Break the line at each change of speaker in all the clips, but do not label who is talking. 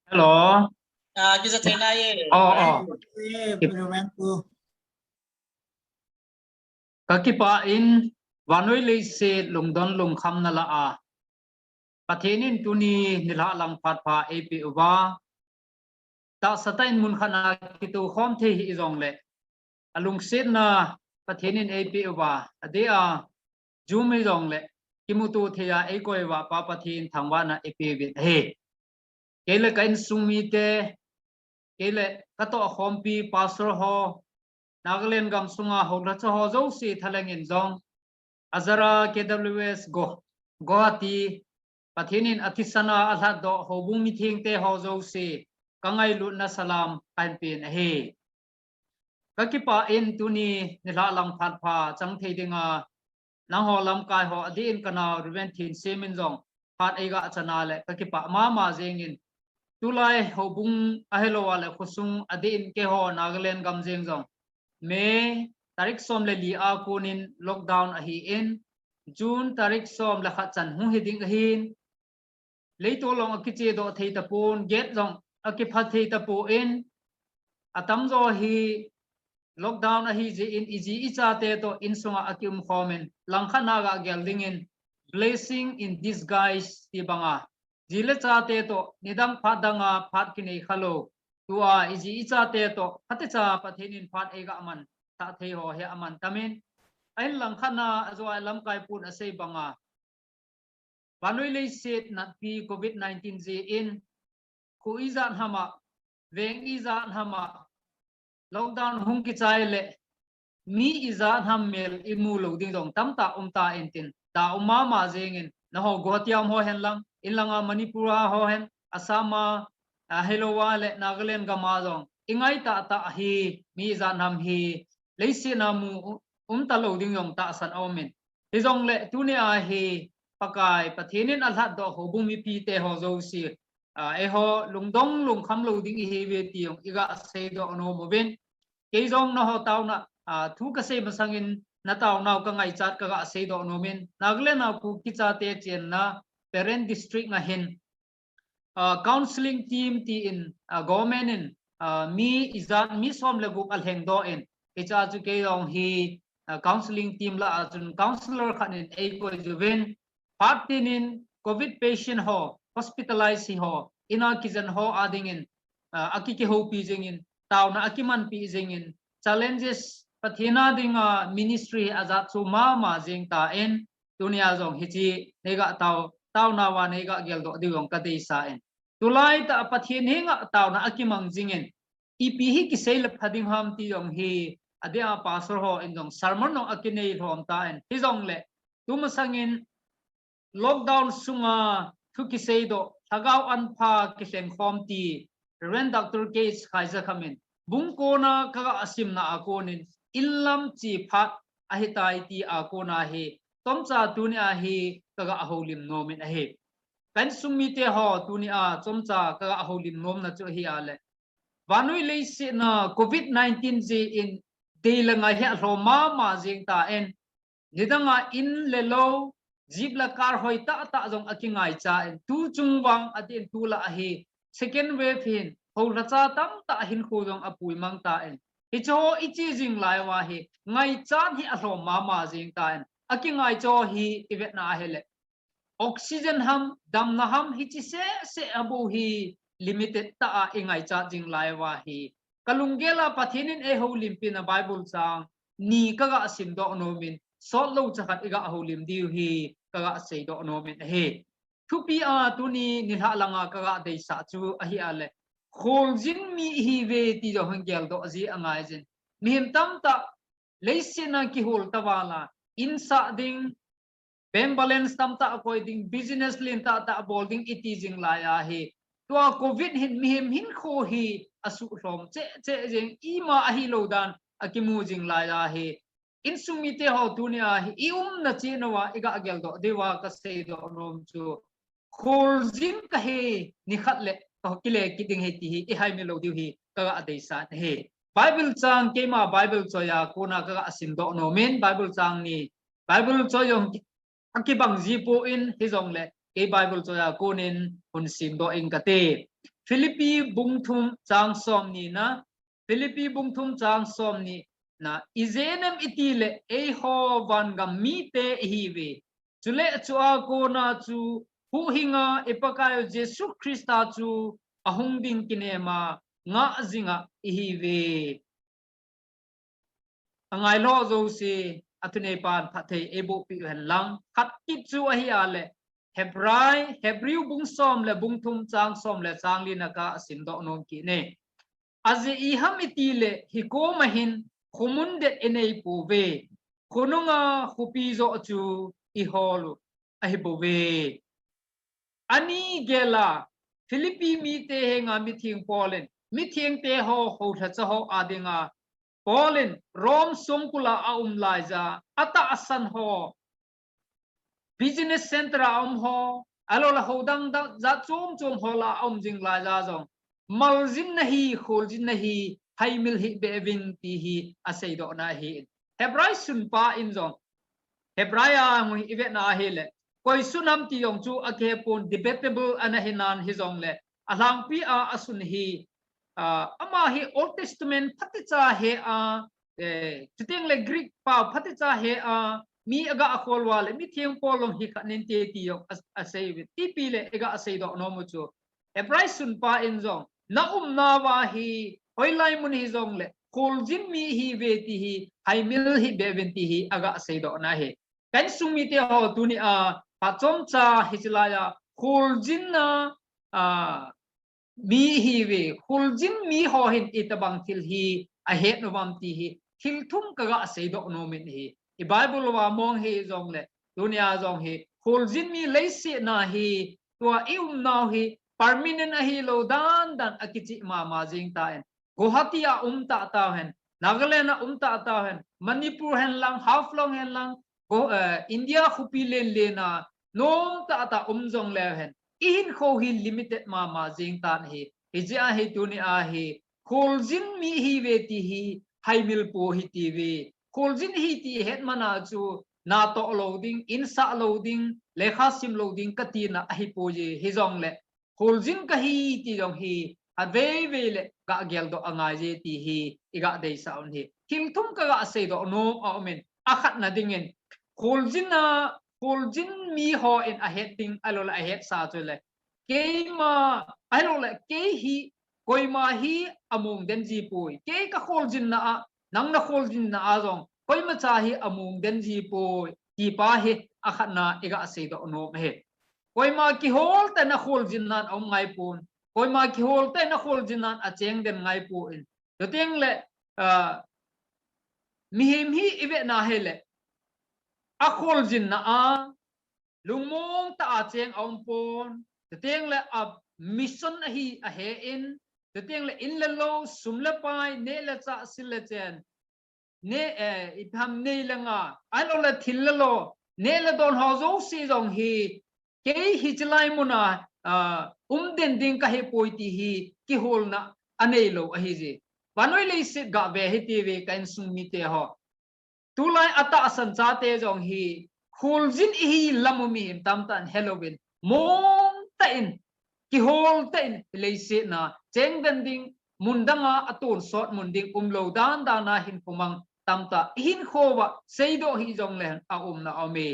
Hello.
Kita tena ye.
Kakipa in wanoi le se lungdon lung kham na la a. Pathenin tuni nila lang phat pha AP uwa. Ta satain mun khana kitu khom the hi zong le. Alung sit na pathenin AP uwa. Ade a jumi zong le. Kimutu theya e koi wa pa pathin thangwa na AP bit he. Kele kain sumi te kele kato khompi pastor ho Nagaland gam sunga hoglacha ho zo si thalang in zong azara KWS go goati pathinin athisana alha do hobung meeting te ho zo si kangai lut na salam kan pin he kakipa in tuni nila lang phat pha chang thei dinga nang ho lam kai ho adin kana ruben thin semin zong phat ega chana le kakipa ma jengin tulai hobung ahelo wale khusung adin ke ho Nagaland gam jeng zong May tarik som le li a kunin lockdown a hi in June tarik som la khat chan hu hi ding hin leito long a kiche do thei ta pun get long a ki phat thei ta pu in atam zo hi lockdown a hi ji in iji icha te to in sunga akim khomen lang khana ga gel ding in blessing in disguise ti banga jile cha te to nidang phadanga phat kinei khalo tua iji icha te to hate cha pathenin phat ega aman ta thei ho he aman tamin ai lang khana azwa lam kai pun asei banga banoi le set na pi COVID-19 je in ku izan hama veng izan hama lockdown hung ki chai le mi izan ham mel imu lo ding dong tam ta ta entin ta umma ma jengin na ho gotiam ho hen lang in langa manipura ho hen asama hello wale Nagaland gama zong ingai ta hi mi zanam hi leisi namu ta lo ding yong ta san omen hi zong le tu ne a hi pakai pathenin alhat do ho bumi pi te ho zo si e ho lungdong lung kham lo ding hi ve ti yong iga se do no moben ke zong no ho taw na thu ka se masangin na taw naw ka ngai chat ka ga se do no men Nagaland na ku ki cha te chen na parent district nga hin counseling team ti in government in mi izan mi som le guk al heng do in icha chu ke yong hi counseling team la achun counselor khan in e ko juven partin in covid patient ho hospitalized ho ina kijan ho ading in akiki ho pi jing in taw na akiman pi jing in challenges pathina dinga ministry azat chu ma jing ta en dunia jong hichi nega taw na wa nega gel do diwong ka dei sa en tulai ta pathin hinga taw na akimang jingen ipi hi ki sei le phading ham ti yong hi adia pastor ho in dong sermon no akinei rom ta en hi jong le tum sangin lockdown sunga thu ki sei do thagaw an pha ki seng khom ti ren doctor case khaisa khamin bungko na ka asim na akonin illam chi phat ahitai ti akona he tomcha tunia hi kaga aholim nomin ahe kan sumi te ho tunia chomcha kaga aholim nom na chu hi ale vanui le se na COVID-19 je in deilanga he roma ma jeng ta en nidanga in le lo jibla kar hoi ta jong akingai cha en tu chungwang atin tu la hi second wave hin ho racha tam ta hin khu jong apui mang ta en icho ichi jing lai wa hi ngai chan hi a ma jeng ta en akingai cho hi ivet na hele oxygen ham dam na ham hi chi se abu hi limited ta ingai cha jing lai wa hi kalungela pathinin e ho limpin a bible sang ni kaga asim do no min so lo chakat iga ho lim diu hi kaga sei do no min he thupi a tuni ni ha langa kaga dei sa chu a hi ale khol jin mi hi ve ti do hangel do ji angai jin mihim tam ta leisina ki hol tawala insa ding bank balance tam ta avoiding business lin ta avoiding itising la ya hi to covid hin mihim hin kho hi asu rom che jeng ima a hi lo dan akimu jing la ya hi insumite ho dunia hi ium na che no wa iga agel do dewa ka se do rom chu khol jing ka he ni khat le to kile kiding he ti hi i hai me lo diu hi ka adei sa he bible chang ke ma bible choya kona ka asim do no men bible chang ni bible choyong akibang jipo in hizong le ke bible choya konin hun sim do in kate Philippi bung thum chang som ni na Philippi bung thum chang som ni na izenem itile e ho van gam mi te hi ve chule chua ko na chu hu hinga epakayo Jesu Christa chu ahung ding kinema nga zinga hi ve angai lo zo si atune pan phathe ebo pi han lang khat ki chu a hi ale Hebrew bung som le bung thum chang som le chang lina ka asim do nom ki ne azi I ham itile hi ko mahin khumun det enei pu ve khununga khupi zo chu I holu a hi bu ve ani gela Philippi mi te henga mi thing Polen mi thing te ho tha cha ho adinga Polin Rom songkula laiza ata asan ho business center ho alola hodang da za chom hola jing laiza zong malzin nahi kholjin nahi haimil hi bevin ti hi aseido na hi Hebrai sun pa in zong Hebraya ngi ive na hele koi sunam ti yong chu ake pon debatable anahinan hi zong le alang pi a asun hi ama hi Old Testament phaticha he a titing le Greek pa phaticha he a mi aga akol wale mi thiang polong hi khanin te ti yok asei with ti pi le ega asei do no mu chu Hebrai sun pa in zong na na wa hi hoilai mun hi zong le kholjin mi hi ve ti hi haimil hi bevin ti hi aga asei do na he kan sung mi te ho tu ni a pa chom cha hicilaya kholjin na mi hi ve khuljin mi ho hin itabang til hi a het no wam ti hi thil thum ka ga sei do no min hi I Bible wa mong hi zong le dunia zong hi khuljin mi leisi na hi tua naw hi permanent a hi lo dan akichi ma jing ta en Guwahati a ta ta hen Nagaland a ta ta hen Manipur hen lang half long hen lang India khupi len na nom ta zong le hen in kho hi limited ma jing tan hi hija hi tuni a hi kholjin mi hi ve ti hi haimil po hi ti ve kholjin hi ti het mana chu na to loading insa loading lekha sim loading katina hi po je hi jong le kholjin ka hi ti jong hi a ve le ga gel do anga je ti hi iga dei saun hi thil thum ka ga se do no a men akhat na dingen kholjin mi ho in a heting alola a het sa chu le ke ma alola ke hi koi ma hi among den ji pui ke ka kholjin na nang na kholjin na a jong koi ma cha hi among den ji pui ki pa hi akhat na ega se do no he koi ma ki hol ta na kholjin nan om ngai pun koi ma ki hol ta na kholjin nan a cheng den ngai pu in to teng le mi him hi ibe na hele a kholjin na a lungmong ta a cheng om pon teng le a mission hi a he in teng le in le lo sum le pai ne le cha sil le chen ne itham ne le nga ai lo le thil le lo ne le don ho zo si jong hi ke hi chlai muna den ding ka he poi ti hi ki hol na anei lo a hi ji wanoi le sit ga ve hi ti ve kan sum mi te ho tu lai ata san cha te jong hi kholjin hi lamumi tam tan halloween mong ta in ki hol ta in leise na cheng dan ding mundanga atun sot munding lo dan na hin pumang tamta hin khowa seido hi jong len a na ame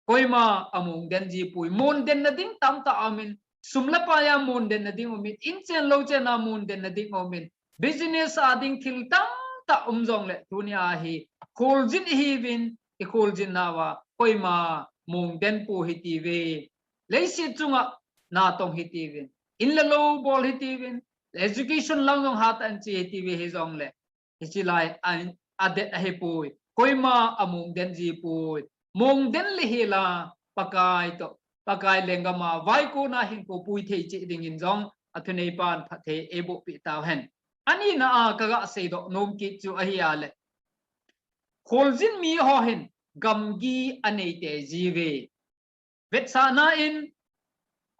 koima amung den ji pui mon den na ding tamta amin sumla pa ya mon den na ding omin in chen lo chen na mon den na ding omin business ading thil tam ta jong le dunia hi kholjin hi win i kholjin nawa koima mung den pu hi ti ve leisi chunga na tong hi ti win in la low ball hi ti win education lang jong hat an chi hi ti ve hi jong le hi chi lai an adet a hi pu koima amung den ji pu mung den le hi la pakai lengama vai ko na hin ko pui thei chi ding in jong athunei pan phathe ebo pi taw hen ani na a kaga sei do nom ki chu a hi ale kholjin mi ho hin gamgi anei te jive vetsana in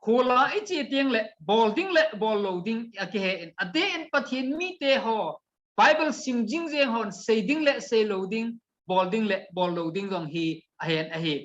khola ichi tiang le bolding le bol loading ake in ade in pathin mi te ho bible sim jing je hon seiding le say loading bolding le bol loading jong hi ahen ahi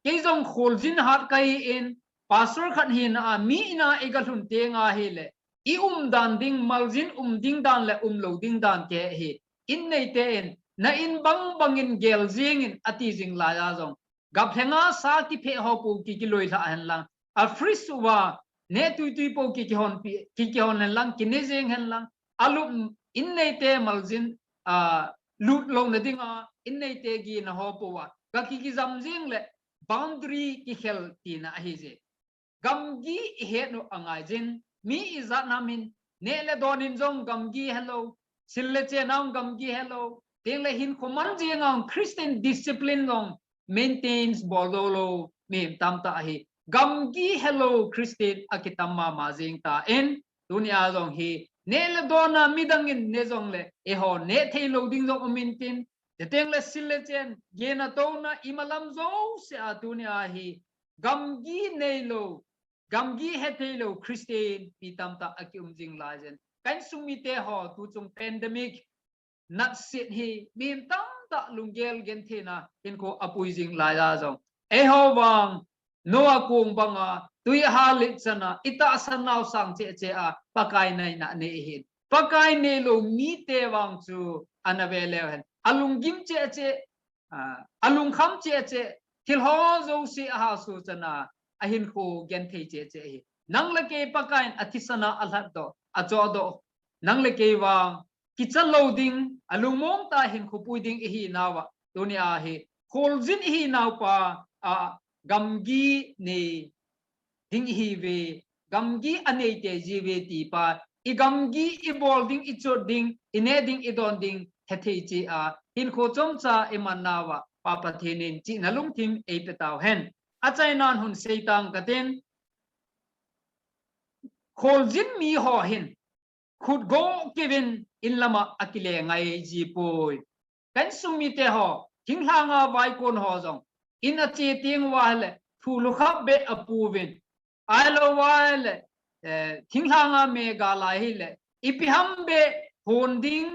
ke jong kholjin hat kai in pastor khat hin a mi na egalun te nga hi le i dan ding maljin ding dan le lo ding dan ke hi in nei ten na in bangin gel jing in ati jing la ya jong gap henga sa ki phe ho pu ki loi tha han lang a frisuwa ne tui po ki hon lang ki ne jing han lang alu in nei te maljin lut lo na dinga in nei te gi na ho pu wa ka ki zam jing le boundary ki khel ti na hi je gamgi he no angai jin mi izat namin ne le donin jong gamgi hello sille che naung gamgi hello ting le hin khoman ji ngam Christian discipline long maintains bololo mi tam ta hi gamgi hello Christian akitama ma jing ta en dunia jong hi ne le dona midangin ne jong le e ho ne thei lo ding jong mintin de teng le sille chen ge na to na imalam zo se a dunia hi gamgi nei lo gamgi hetelo Christian pitam ta akum jing lajen kan sumite ho tu chung pandemic nat sit hi bim tam ta lungel gen thena ken ko apui jing la ya jong e ho wang noa kung banga tui halit sana ita sanau sang che a pakai nai na ne hin pakai ne lo mi te wang chu anavele hen alung gim che alung kham che thil ho zo si ha su chana ahin ko gen thei che nang le ke pakain athisana alhat do acho do nang le ke wa kichal loading alung mong ta hin ko puiding hi nawa dunia hi kholjin hi naw pa gamgi ne ding hi ve gamgi anei te jive ti pa i gamgi i bolding i choding ineding idon ding hethei chi a hin ko chomcha emanawa papa thenin chi nalung thim e petaw hen achai nan hun seitang katen kholjin mi ho hin khut go kevin in lama akile ngai ji poi kan sumi te ho thinglanga vai kon ho jong in a che ting wale thulu khap be apuvin alo wale thinglanga me ga la hi le ipiham be honding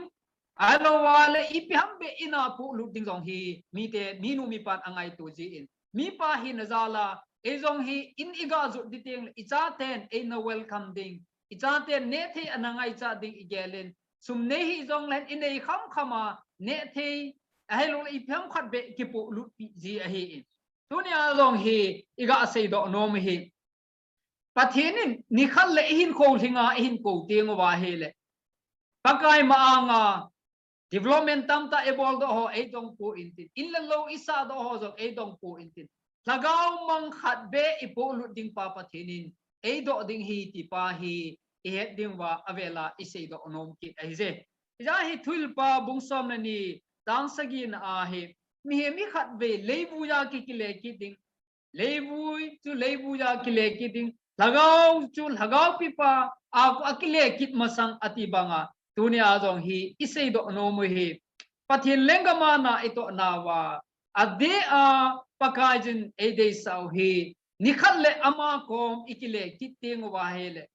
alo wale ipiham be ina pu lu ding jong hi mi te minu mi pan angai tu ji in mi pa hi nazala e jong hi in iga zu diting icha ten e na welcome ding icha ten ne the anangai cha ding igelen sum ne hi jong len in ei kham khama ne the ahelo i pham khat be ki pu lu pi ji a hi in dunia jong hi iga sei do nom hi pathenin ni khal le hin ko hinga hin ko teng wa he le pakai ma anga development tam ta ebol do ho e dong pu intin in la lo isa do ho jong e dong pu intin lagaw mang khat be ipo lu ding pa pathenin e do ding hi ti pa hi e ding wa avela isei do nom ki ai je ja hi thul pa bungsom na ni tang sagin a hi mi khat be leibu ya ki le ki ding leibu chu leibu ya ki le ki ding lagaw chu lagaw pi pa a akile kit masang ati banga dunia jong hi isei do nom hi pathin lengama na ito nawa ade a pakajin e de sau hi nikhalle ama kom ikile kiting wa hele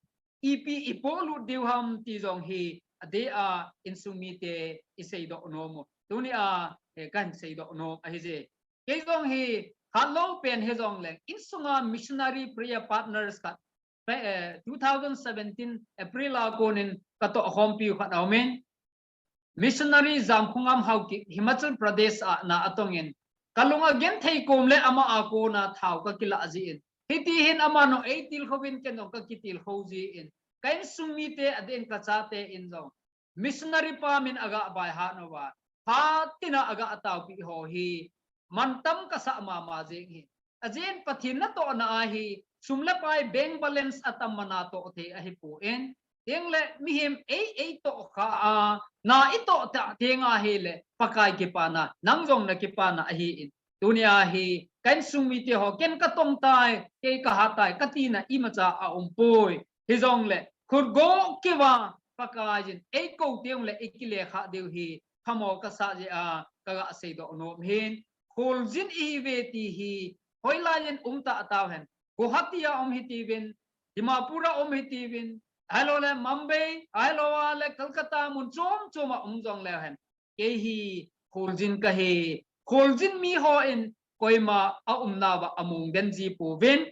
ipi ipolu diwam ti jong hi ade a insumite isei do nomo dunia kan sei do no a je ke jong hi hello pen he jong le insunga missionary prayer partners ka 2017 april a konin kato hompi khat aumen missionary zamkhungam hauki himachal pradesh a na atongin kalunga gen thei komle ama ako na thau ka kila aji in hiti hin ama no 8 khobin ken ka kitil khoji in kain sumite aden ka chate in jong missionary pa min aga bai ha no wa ha tina aga ataw pi ho hi mantam ka sa ma jing hi ajen pathin na to na hi sumla pai bank balance atam mana to the a hi pu en engle mihim ei to kha na ito ta tenga hele pakai ki pana nangjong na ki pana hi in dunia hi kan sumite ho ken ka tong tai ke ka hatai katina imacha a umpoi hi jong le khur go ki wa pakajin ei ko tiang le ikile kha deu hi khamo ka sa je a ka sei do no hin khol jin i ve ti hi hoilajen ta taw hen guhatia hitivin dimapura hitivin hello le Mumbai hello le Kolkata mun chom jong le hen ke hi kholjin ka he kholjin mi ho in koima a na ba amung den ji pu vin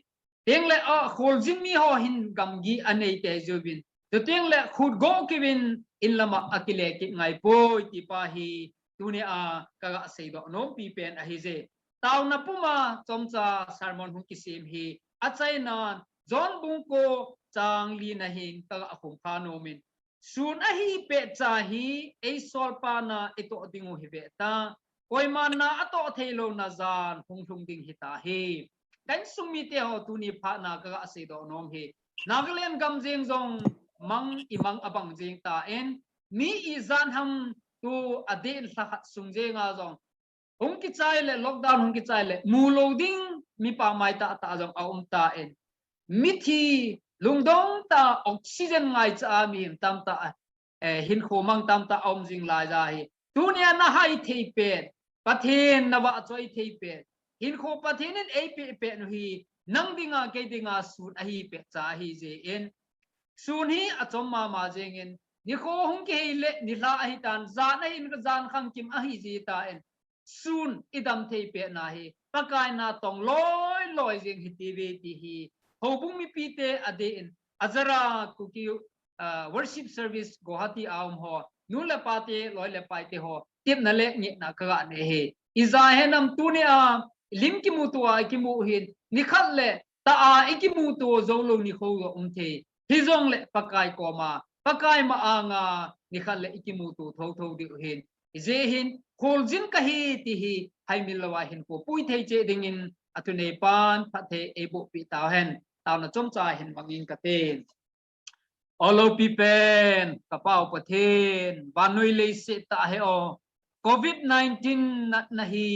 teng le a kholjin mi ho hin gamgi anei te jubin จะเตียงและขุดโกกิวินอินละมาอักิเลกิไงป่วยติปาฮีตุเนียกะกะเสดโนมปีเป็นอหิเจตาวนับปุมาจอมจาสารมอนหุกิสิมฮีอัจไซนานจอนบุงโกจางลีนะหินกะกะคงพาโนมินซูนอหิเปจาฮีเอซอลปานาเอโตดิงูฮิเบตาโอยมานาอโตเทโลนาซานคงทุงดิงฮิตาฮีกันสุมิเตโฮตุนีพานากะกะเสดโนมฮีนักเรียนกำเจงจงมังอิมังอบังเจงตาเอ็นมีอีจานฮัมตูอดีตสักสุงเจงอาจงหงกิจใจเลยล็อกดาวน์หงกิจใจเลยมูโลดิ้งมีป่าไม้ตาตาจงเอาตาเอ็นมิทีลุงดงตาออกซิเจนไงจะมีตามตาหินโคมังตามตาอมจิงลายใจตัวเนี้ยน่าให้เทเป็ดประเทศนวะจอยเทเป็ดหินโคประเทศนั้นเป็ดนุฮีนังดิงาเกดิงาสูดอหิเป็ดจะอหิเจเอ็นสูนฮีอจอมมาเจงเอ็นนิโคหงเกเลนิลาอหิตันจานอินก็จานขังกิมอหิเจตาเอ็นสูนอิดำเทเป็ดนาฮีปะกายนาตองลอยเจงฮิตีเวตีฮีฮบุงมีปีเตอเดนอาจาราคุกิworship service กุฮัติอาวมฮอนูเลปาเตลอยเลปาเตฮอทิบนั่นเลนี่นักกะเนเฮอิซาเฮนัมตูเนียลิมกิมูตัวกิมูหินนิคัลเลตาอิกิมูตัวโซโลนิโคอุมเทฮิซงเลปะกายโกมาปะกายมาอางานิคัลเลอิกิมูตัวทอดิหินเจหินโคลจินกะฮีติฮีไฮมิลวาหินโกปุยเทเจดิงินอตุเนปานพัทเทเอบุปิตาเฮนตาวนะจอมใจเห็นบางอินกะเตนอโลปีเป็นกระเป๋าประเทศบานุยเลสิตาเฮโอโควิด-19นะฮี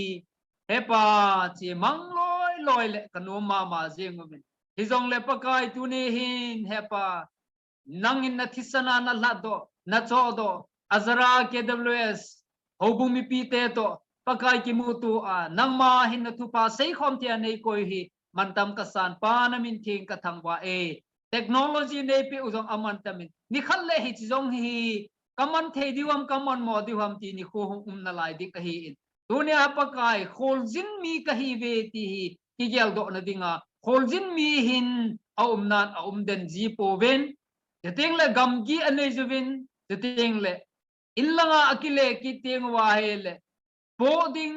เฮปาจีมังลอยเลกนูมาเจงมินฮิจงเลปะกายตุเนหินเฮปานังอินนะทิสนานะลาโดนะโจโดอัซรา KWS โฮบุมิปีเตโตปะกายกิมูตูนังมาหินนะทุปาเซคอมเทียในโกยฮีมันตำกษันปานามินทิงกะทังวาเอเทคโนโลยีในปีอุจงอามันตามินนิคัลเลหิจงฮีกัมมันเทดิวมกัมมันมอดิวมตีนิโคหงนาลายดิกะฮีอินตัวเนี้ยปะกายโคลจินมีกะฮีเวตีฮีกิเกลโดนดิงาโคลจินมีหินเอานานเอาเดนจีโปเวนจะเตียงเลกัมกีอันเนจวินจะเตียงเลอินลังอากิเลกิเตียงวาเฮเลโปดิง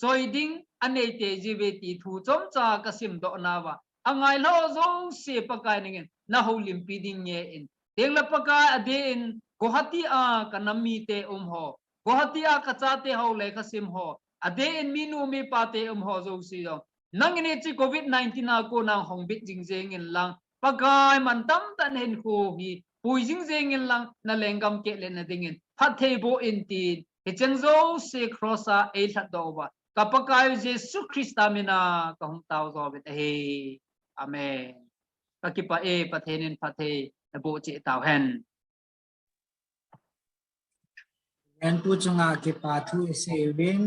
จอยดิงอันเนเตจีเวตีทูจอมจากสิมโดนาวาอังไงล่อจงเสียปะกายนึงนะฮูลิมปีดิงเยอินเตียงเลปะกายอเดนกุฮัติอากันนามีเตฮอกุฮัติอากะจาเตฮอเลกสิมฮออเดนมีนูมีปาเตฮอจงสิยองนังเนจิโควิด-19อากูนางฮงบิดจิงเจงอินลังปะกายมันตั้มตันเห็นคูฮีปุยจิงเจงอินลังนาเลงกัมเกเลนดิงอินพัทเทโบอินตีนเฮจังโซเซครอซาเอลัดโดวะกับปะกายเยซูคริสต์อามินากะฮงตาวซอเบตเฮอาเมนปะกิปะเอปะเทนินปะเทนะโบจิตาวเฮน
งั้นพูดจงอาเก็บปาทุเซเวน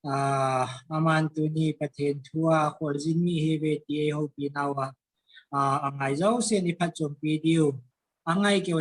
อามันตัวนี้ประเทศทัวโคจินมีเฮเวตีเอโฮปีนาวอังไงเจ้าเซนิพัดจมปีเดียวอังไงเกี่ยว